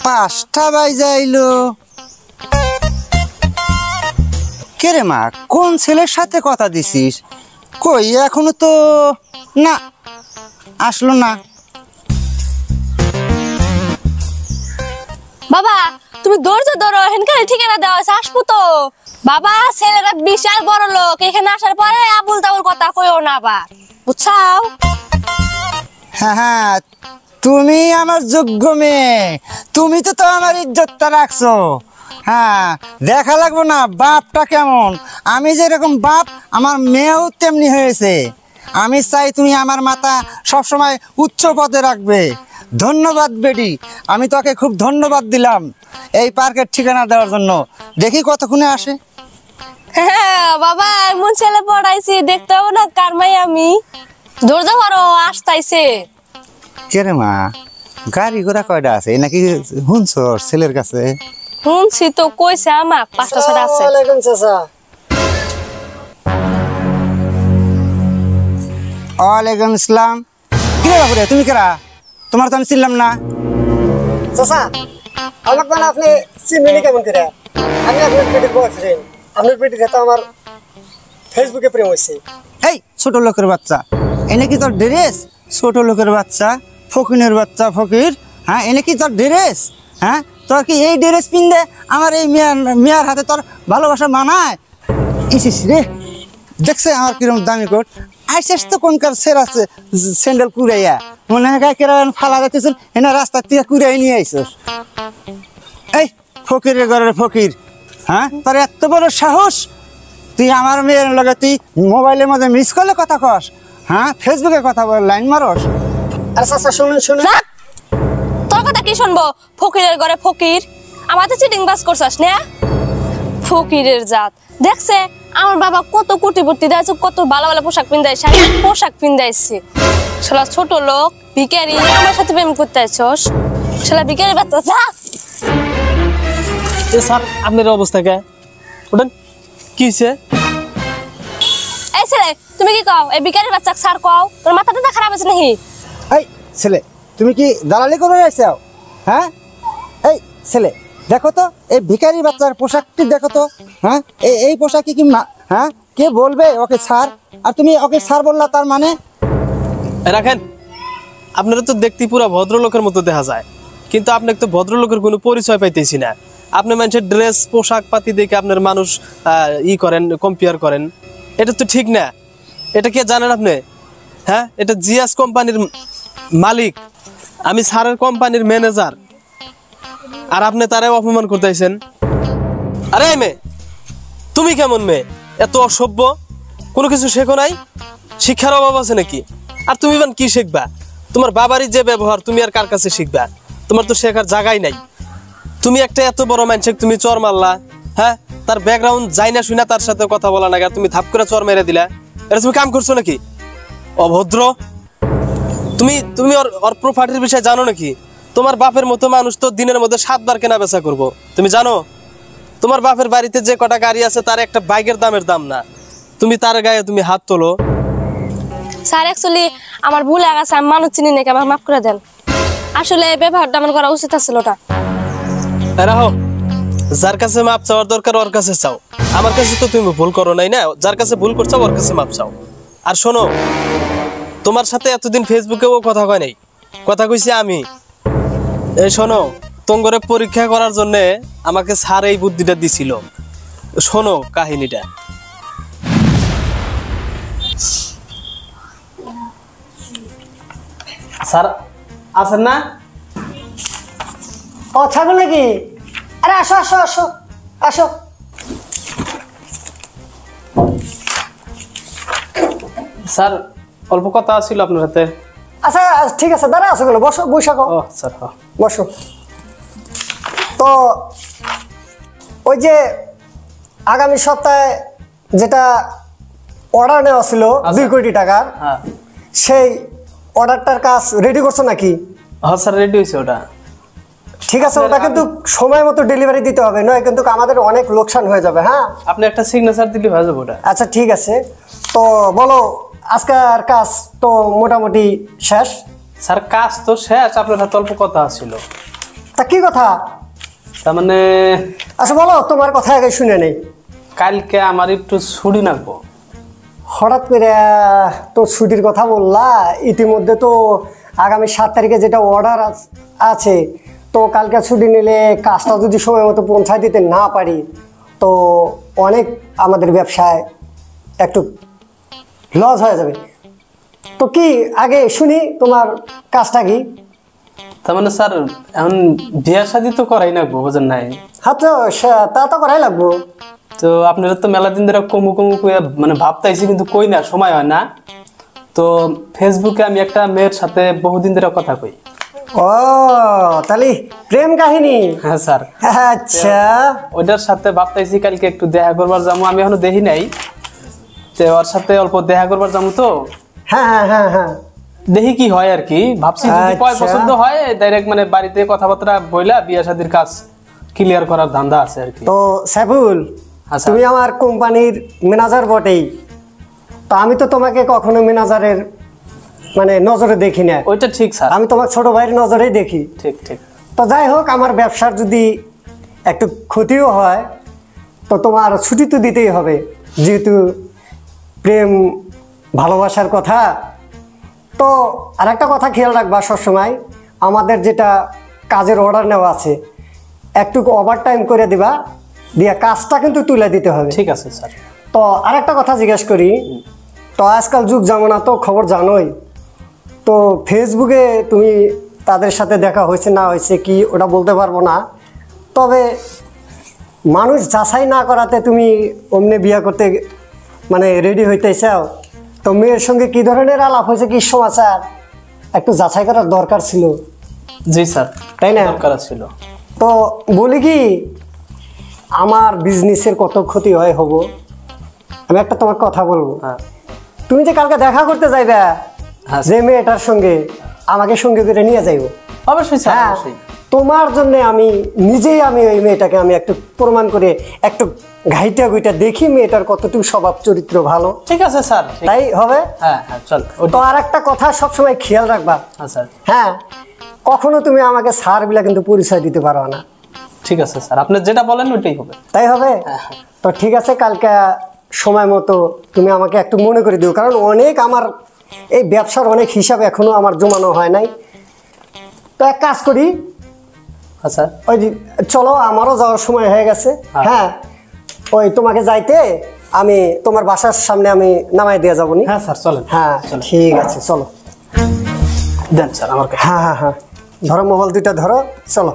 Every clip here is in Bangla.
5টা বাজাইলো। কে রে মা, কোন ছেলের সাথে কথা দিছিস? কই এখনো তো না আসলো না। বাবা তুমি ধৈর্য ধরো, এখানে ঠিকানা দেওয়া আছে, আসবো তো। বাবা ছেলেরা বিশাল বড় লোক, এখানে আসার পরে আবুল তাবুল কথা কইও না আবার, বুঝছাও? হ্যাঁ হ্যাঁ, তুমি আমার যোগ্য মেয়ে, তুমি তো আমার ইজ্জতটা রাখছো। হ্যাঁ, দেখা লাগবো না বাপটা কেমন। আমি যেরকম বাপ, আমার মেয়েও তেমনি হয়েছে। আমি চাই তুমি আমার মাথা সবসময় উচ্চ পদে রাখবে। ধন্যবাদ বেডি, আমি তোকে খুব ধন্যবাদ দিলাম এই পার্কের ঠিকানা দেওয়ার জন্য। দেখি কতক্ষণে আসে। হ্যাঁ বাবা, এমন ছেলে পড়াইছি, দেখতে হবে না কার মাই আমি। ধৈর্য ধরো, আসতাইছে। কে রে মা, গাড়ি ঘোড়া কয়টা আছে নাকি শুনছ ছেলের কাছে? শুনছি তো, কইছে আমাক 5টা 6টা আছে। ওয়ালাইকুম চাচা। ওয়ালাইকুম আসসালাম। কি রে বাবুরে, তুমি কেরা? তোমার তো আমি চিনলাম না। চাচা আমাকে মানে আপনি চিনবেন কেমন করে? আমি আপনার পেটের বয়ফ্রেন্ড। আপনার পেটের তো আমার ফেসবুকে প্রেম হয়েছে। এই ছোট লোকের বাচ্চা, এনে কি তোর ড্রেস? ছোট লোকের বাচ্চা, ফকিনের বাচ্চা ফকির। হ্যাঁ, এনে কি তোর ড্রেস? হ্যাঁ, তোর কি এই ড্রেস পিনদে আমার এই মেয়ার হাতে তোর ভালোবাসা মানায়? ইসিস রে, দেখছে আমার কিরম দামি কোট। আইসেস তো কোনকার সের আছে স্যান্ডেল কুড়াইয়া, মনে হয় কেরান ফালা যাচ্ছেন, এনে রাস্তার থেকে কুড়াই নিয়ে আইসস। এই ফকিরের ঘরের ফকির, হ্যাঁ তোর এত বড় সাহস, তুই আমার মেয়ের লগে তুই মোবাইলের মধ্যে মিস করলে কথা কস? হ্যাঁ, ফেসবুকে কথা বল, লাইন মারস? আর চাচা শুনুন শুনুন, রাখ! তোর কথা কি শুনবো? ফকিরের ঘরে ফকির, আমাদের চিটিং বাস করছস না? ফকিরের জাত দেখছে আমার বাবা কত কোটিপতি দেয়ছে, কত ভালো ভালো পোশাক পিন্দাই, শাড়ি পোশাক পিন্দাইছে। শালা ছোট লোক ভিখারি, আমার সাথে প্রেম করতে আইছস? শালা ভিখারি বাচ্চা, যা। এ স্যার, আপনার অবস্থা কে? ওঠেন, কি হয়েছে? এই ছেলে, তুমি কি কও? এই ভিখারি বাচ্চা স্যার কও? তোর মাথাটা খারাপ আছে নাকি? এই ছেলে, তুমি কি দালালি করে আইছাও? হ্যাঁ, এই ছেলে দেখো তো এই ভিখারি বাচ্চার পোশাকটি দেখো তো। হ্যাঁ, এই পোশাকই কি হ্যাঁ কে বলবে ওকে স্যার? আর তুমি ওকে স্যার বললা, তার মানে? রাখেন, আপনারা তো দেখতে পুরো ভদ্রলোকের মতো দেখা যায়, কিন্তু আপনাকে তো ভদ্রলোকের কোনো পরিচয় পাইতেছি না। আপনি মানুষের ড্রেস পোশাক পাতি দেখে আপনার মানুষ করেন, কম্পেয়ার করেন, এটা তো ঠিক না। এটা কে জানেন আপনি? হ্যাঁ, এটা জিয়াস কোম্পানির মালিক, আমি স্যারের কোম্পানির ম্যানেজার, আর আপনি তারে অপমান করতেছেন। আরে মেয়ে, তুমি কেমন মেয়ে? এত অসভ্য, কোনো কিছু শেখো নাই? শিক্ষার অভাব আছে নাকি? আর তুমি কি শিখবা? তোমার বাবারই যে ব্যবহার, তুমি আর কার কাছে শিখবা? তোমার তো শেখার জায়গাই নাই। তুমি একটা এত বড় মানুষকে তুমি চর মারলা, হ্যাঁ, তার ব্যাকগ্রাউন্ড যাই না শুনা তার সাথে কথা বলা না, তুমি থাপ করে চর মেরে দিলা। এটা তুমি কাম করছো নাকি? অভদ্র। তুমি ওর প্রপার্টির বিষয়ে জানো নাকি? তোমার বাপের মতো মানুষ তো দিনের মধ্যে 7 বার কেনা বেচা করবো, তুমি জানো? তোমার বাপের বাড়িতে যে কটা গাড়ি আছে তার একটা বাইকের দামের দাম না, তুমি তার গায়ে তুমি হাত তোলো। স্যার অ্যাকচুয়ালি আমার ভুল হয়ে গেছে, আমি মানুষ চিনি নাকি, আমার মাফ করে দেন। আসলে ব্যবহারটা আমার করা উচিত ছিল না। রাহো, যার কাছে মাপ চাওয়ার দরকার ওর কাছে চাও, আমার কাছে তো তুমি ভুল করো নাই না। যার কাছে ভুল করছো ওর কাছে মাপ চাও। আর শোনো, তোমার সাথে এতদিন ফেসবুকেও কথা কয় নাই, কথা কইছি আমি। এই শোনো, তোমরে পরীক্ষা করার জন্য আমাকে স্যার এই বুদ্ধিটা দিছিল। শোনো কাহিনীটা। স্যার আছেন না? ও থাকো নাকি? আরে আসো আসো আসো আসো। স্যার অল্প কথা ছিল আপনার সাথে। আচ্ছা ঠিক আছে, দাঁড়া আছে বলো, বসো, বৈশাখ স্যার বসো। তো ওই যে আগামী সপ্তাহে যেটা অর্ডার নেওয়া ছিল 2 কোটি টাকার, সেই অর্ডারটার কাজ রেডি করছো নাকি? হ্যাঁ স্যার, রেডি হয়েছে ওটা। ঠিক আছে, ওটা কিন্তু সময় মতো ডেলিভারি দিতে হবে, নয় কিন্তু আমাদের অনেক লোকসান হয়ে যাবে। হ্যাঁ আপনি একটা সিগনেচার দিলে হয়ে যাবে ওটা। আচ্ছা ঠিক আছে, তো বলো আজকের কাজ তো মোটামুটি শেষ। স্যার কাজ তো শেষ, আপনার হাতে অল্প কথা ছিল। তা কি কথা? তার মানে আচ্ছা বলো, তোমার কথা আগে শুনে নেই। কালকে আমার একটু ছুটি লাগবো। হঠাৎ করে তো ছুটির কথা বললা, ইতিমধ্যে তো আগামী 7 তারিখে যেটা অর্ডার আছে, তো কালকে ছুটি নিলে কাজটা যদি সময় মতো পৌঁছায় দিতে না পারি তো অনেক আমাদের ব্যবসায় একটু লস হয়ে যাবে। তো কি আগে শুনি তোমার কাজটা কি? তার মানে স্যার এখন বিয়া শাদি তো করাই লাগবো, বুঝেন নাই? হ্যাঁ তো তা তো করাই লাগবো। তো আপনারা তো মেলা দিন ধরে কমু কমু কইয়া মানে ভাবতাইছি, কিন্তু কই না, সময় হয় না। তো ফেসবুকে আমি একটা মেয়ের সাথে বহুদিন ধরে কথা কই। ও তাহলে প্রেম কাহিনী? হ্যাঁ স্যার। আচ্ছা ওইটার সাথে ভাবতাইছি কালকে একটু দেখা করবার যাবো, আমি এখনো দেখি নাই। তো ওর সাথে অল্প দেখা করবার যাবো, তো হ্যাঁ হ্যাঁ হ্যাঁ হ্যাঁ দেখি কি হয় আর কি। ভাবছি যদি কয় আচ্ছা। পছন্দ হয় ডাইরেক্ট মানে বাড়িতে কথাবার্তা বইলা বিয়া শাদির কাজ ক্লিয়ার করার ধান্দা আছে আর কি। তো সাইফুল, হ্যাঁ স্যার। তুমি আমার কোম্পানির ম্যানেজার বটেই, তো আমি তো তোমাকে কখনো ম্যানেজারের মানে নজরে দেখি না, ওইটা ঠিক স্যার। আমি তোমার ছোট ভাইয়ের নজরেই দেখি। ঠিক ঠিক। তো যাই হোক, আমার ব্যবসার যদি একটু ক্ষতিও হয় তো তোমার ছুটি তো দিতেই হবে, যেহেতু প্রেম ভালোবাসার কথা। তো আরেকটা কথা খেয়াল রাখবা সবসময়, আমাদের যেটা কাজের অর্ডার নেওয়া আছে একটু ওভারটাইম করে দিবা, দিয়া কাজটা কিন্তু তুলে দিতে হবে। ঠিক আছে স্যার। তো আরেকটা কথা জিজ্ঞেস করি, তো আজকাল যুগ জামানা তো খবর জানোই, তো ফেসবুকে তুমি তাদের সাথে দেখা হয়েছে না হয়েছে কি ওটা বলতে পারবো না, তবে মানুষ যাচাই না করাতে তুমি অমনে বিয়ে করতে মানে রেডি হইতে চাও, তো মেয়ের সঙ্গে কি ধরনের আলাপ হয়েছে, কি সমাচার একটু যাচাই করার দরকার ছিল। জি স্যার, তাই না? দরকার ছিল। তো বলি কি, আমার বিজনেসের কত ক্ষতি হয় হবো, আমি একটা তোমার কথা বলবো। হ্যাঁ তুমি যে কালকে দেখা করতে যাইবা হ্যাঁ যে মেয়েটার সঙ্গে, আমাকে সঙ্গে করে নিয়ে যাইবো। অবশ্যই স্যার, হ্যাঁ, অবশ্যই। তোমার জন্য আমি নিজেই আমি ওই মেয়েটাকে আমি একটু প্রমাণ করে একটু ঘাইটা গুইটা দেখি মেয়েটার কতটুকু স্বভাব চরিত্র ভালো। ঠিক আছে স্যার। তাই হবে? হ্যাঁ হ্যাঁ চল। তো আর একটা কথা সবসময় খেয়াল রাখবা, হ্যাঁ স্যার। হ্যাঁ কখনো তুমি আমাকে স্যার বিলা কিন্তু পরিচয় দিতে পারো না। ঠিক আছে স্যার, আপনি যেটা বলেন ওইটাই হবে। তাই হবে? তো ঠিক আছে, কালকে সময় মতো তুমি আমাকে একটু মনে করে দিও, কারণ অনেক আমার এই ব্যবসার অনেক হিসাব এখনো আমার জমানো হয় নাই। তো এক কাজ করি, আচ্ছা ওই চলো, আমারও যাওয়ার সময় হয়ে গেছে। হ্যাঁ ওই তোমাকে যাইতে আমি তোমার বাসার সামনে আমি নামাই দিয়ে যাবো নি। হ্যাঁ স্যার চলেন। হ্যাঁ ঠিক আছে, চলো। দেন স্যার আমার কাছে। হ্যাঁ হ্যাঁ হ্যাঁ, ধরো মোবাইল দুইটা ধরো, চলো।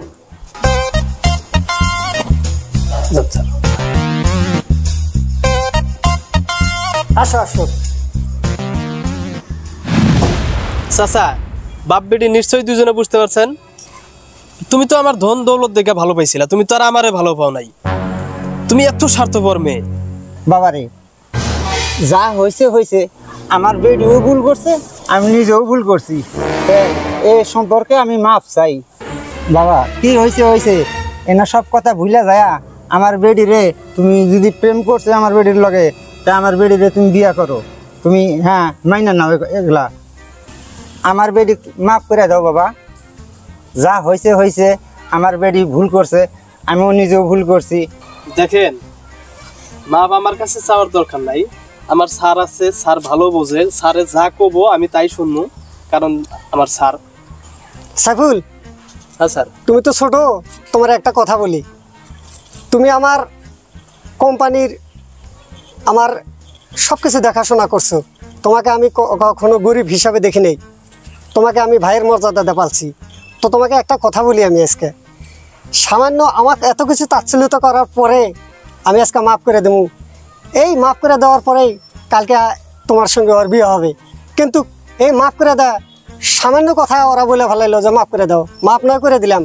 যান স্যার। আসো আসো। চাচা, বাপ বেটি নিশ্চয়ই দুজনে বুঝতে পারছেন, তুমি তো আমার ধন দৌলত দেখে ভালো পাইছিলা, তুমি তো আর আমারে ভালো পাও নাই। তুমি এত স্বার্থপর মেয়ে। বাবারে যা হয়েছে হয়েছে, আমার বেডিও ভুল করছে, আমি নিজেও ভুল করছি, এ সম্পর্কে আমি মাপ চাই। বাবা কি হয়েছে হয়েছে, এনা সব কথা ভুলে যায়। আমার বেডি রে, তুমি যদি প্রেম করছো আমার বেডির লগে, তা আমার বেডি রে তুমি বিয়া করো, তুমি হ্যাঁ মাইনা নাও এগুলা। আমার বেডি মাফ করে দাও বাবা, যা হয়েছে হয়েছে, আমার বেডি ভুল করছে, আমিও নিজেও ভুল করছি। দেখেন মাপ আমার কাছে চাওয়ার দরকার নাই, আমার স্যার আছে, স্যার ভালো বোঝে, স্যারে যা কব আমি তাই শুনবো, কারণ আমার স্যার। সাইফুল, হ্যাঁ স্যার। তুমি তো ছোট, তোমার একটা কথা বলি, তুমি আমার কোম্পানির আমার সব কিছু দেখাশোনা করছো, তোমাকে আমি কখনো গরিব হিসাবে দেখি নেই, তোমাকে আমি ভাইয়ের মর্যাদা পালছি। তো তোমাকে একটা কথা বলি আমি আজকে, সামান্য আমার এত কিছু তাচ্ছিল্যতা করার পরে আমি আজকে মাফ করে দেবো, এই মাফ করে দেওয়ার পরেই কালকে তোমার সঙ্গে ওর বিয়ে হবে, কিন্তু এই মাফ করে দেয় সামান্য কথা ওরা বলে ভালো যে মাফ করে দাও, মাফ না করে দিলাম,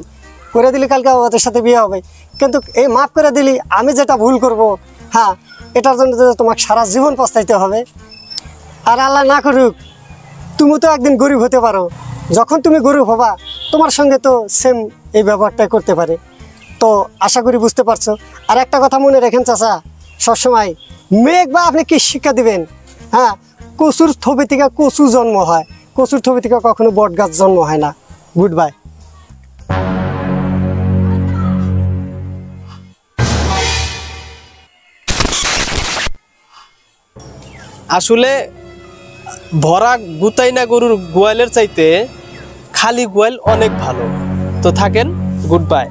করে দিলে কালকে ওদের সাথে বিয়ে হবে, কিন্তু এই মাফ করে দিলি আমি যেটা ভুল করব, হ্যাঁ এটার জন্য তোমাকে সারা জীবন পস্তাইতে হবে। আর আল্লাহ না করুক তুমি তো একদিন গরিব হতে পারো, যখন তুমি গরু হবা তোমার সঙ্গে তো সেম এই ব্যবহারটাই করতে পারে। তো আশা করি বুঝতে পারছো। আর একটা কথা মনে রাখেন চাচা, সবসময় মেঘ বা আপনি কি শিক্ষা দিবেন, হ্যাঁ, কচুর থবি থেকে কচু জন্ম হয়, কচুর থবি থেকে কখনো বট গাছ জন্ম হয় না। Good bye. আসলে ভরা গুতাইনা গরুর গোয়ালের চাইতে খালি গোয়াল অনেক ভালো। তো থাকেন, গুড বাই।